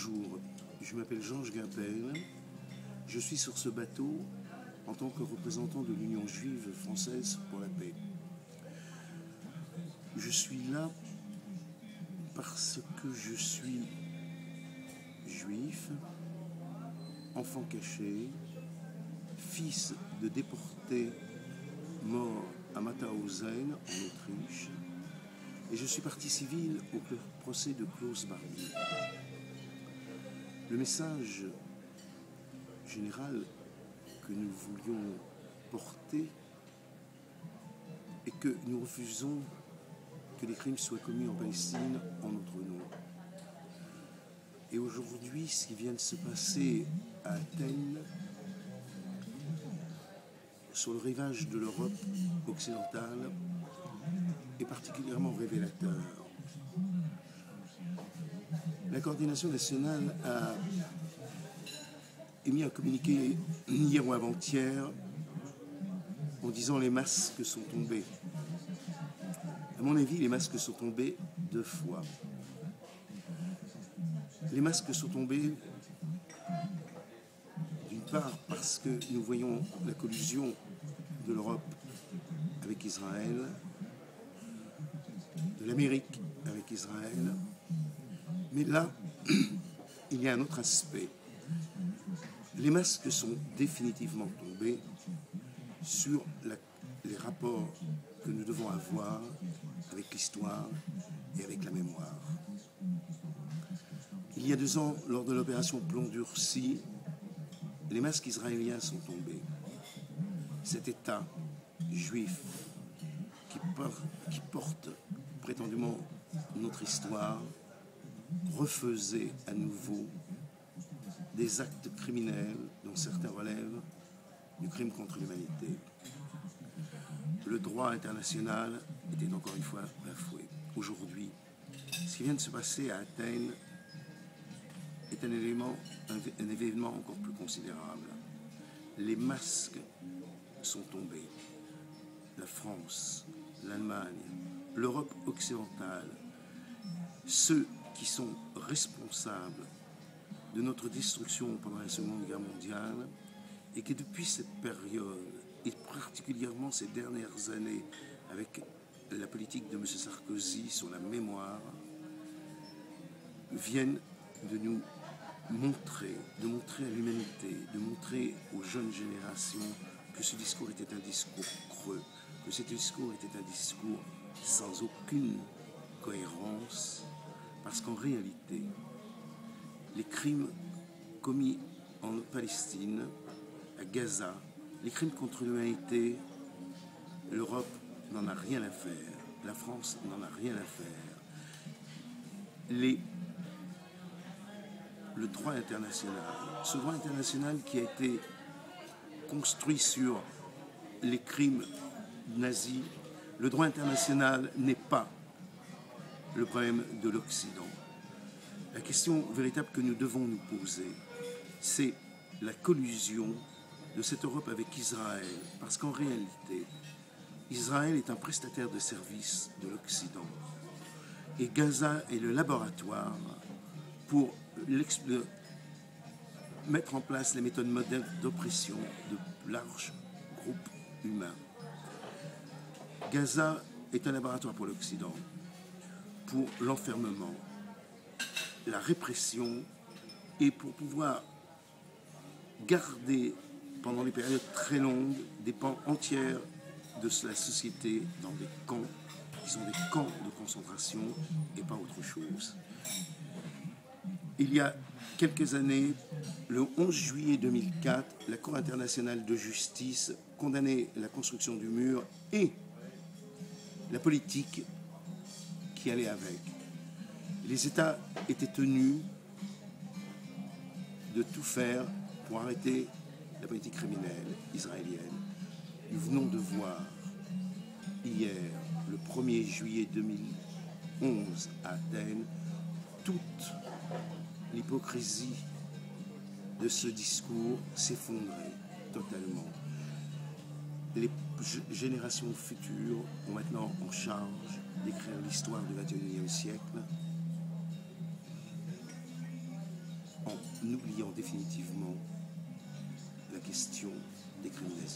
Bonjour, je m'appelle Georges Guimpel. Je suis sur ce bateau en tant que représentant de l'Union juive française pour la paix. Je suis là parce que je suis juif, enfant caché, fils de déportés morts à Mauthausen en Autriche, et je suis partie civile au procès de Klaus Barbie. Le message général que nous voulions porter est que nous refusons que les crimes soient commis en Palestine en notre nom. Et aujourd'hui, ce qui vient de se passer à Athènes, sur le rivage de l'Europe occidentale, est particulièrement révélateur. La coordination nationale a émis un communiqué hier ou avant-hier en disant les masques sont tombés. À mon avis, les masques sont tombés 2 fois. Les masques sont tombés d'une part parce que nous voyons la collusion de l'Europe avec Israël, de l'Amérique avec Israël, mais là, il y a un autre aspect. Les masques sont définitivement tombés sur les rapports que nous devons avoir avec l'histoire et avec la mémoire. Il y a 2 ans, lors de l'opération Plomb durci, les masques israéliens sont tombés. Cet État juif qui porte prétendument notre histoire refaisait à nouveau des actes criminels dont certains relèvent du crime contre l'humanité. Le droit international était encore une fois bafoué. Aujourd'hui, ce qui vient de se passer à Athènes est un événement encore plus considérable. Les masques sont tombés. La France, l'Allemagne, l'Europe occidentale, ceux qui sont responsables de notre destruction pendant la Seconde Guerre mondiale, et que depuis cette période, et particulièrement ces dernières années, avec la politique de M. Sarkozy sur la mémoire, viennent de nous montrer à l'humanité, de montrer aux jeunes générations que ce discours était un discours creux, que ce discours était un discours sans aucune cohérence, parce qu'en réalité, les crimes commis en Palestine, à Gaza, les crimes contre l'humanité, l'Europe n'en a rien à faire, la France n'en a rien à faire. Le droit international, ce droit international qui a été construit sur les crimes nazis, le droit international n'est pas le problème de l'Occident. La question véritable que nous devons nous poser, c'est la collusion de cette Europe avec Israël. Parce qu'en réalité, Israël est un prestataire de services de l'Occident. Et Gaza est le laboratoire pour mettre en place les méthodes modernes d'oppression de larges groupes humains. Gaza est un laboratoire pour l'Occident, pour l'enfermement, la répression, et pour pouvoir garder pendant des périodes très longues des pans entières de la société dans des camps qui sont des camps de concentration et pas autre chose. Il y a quelques années, le 11 juillet 2004, la Cour internationale de justice condamnait la construction du mur et la politique qui allait avec. Les États étaient tenus de tout faire pour arrêter la politique criminelle israélienne. Nous venons de voir hier, le 1er juillet 2011 à Athènes, toute l'hypocrisie de ce discours s'effondrer totalement. Les générations futures ont maintenant en charge d'écrire l'histoire du XXIe siècle. en oubliant définitivement la question des criminels.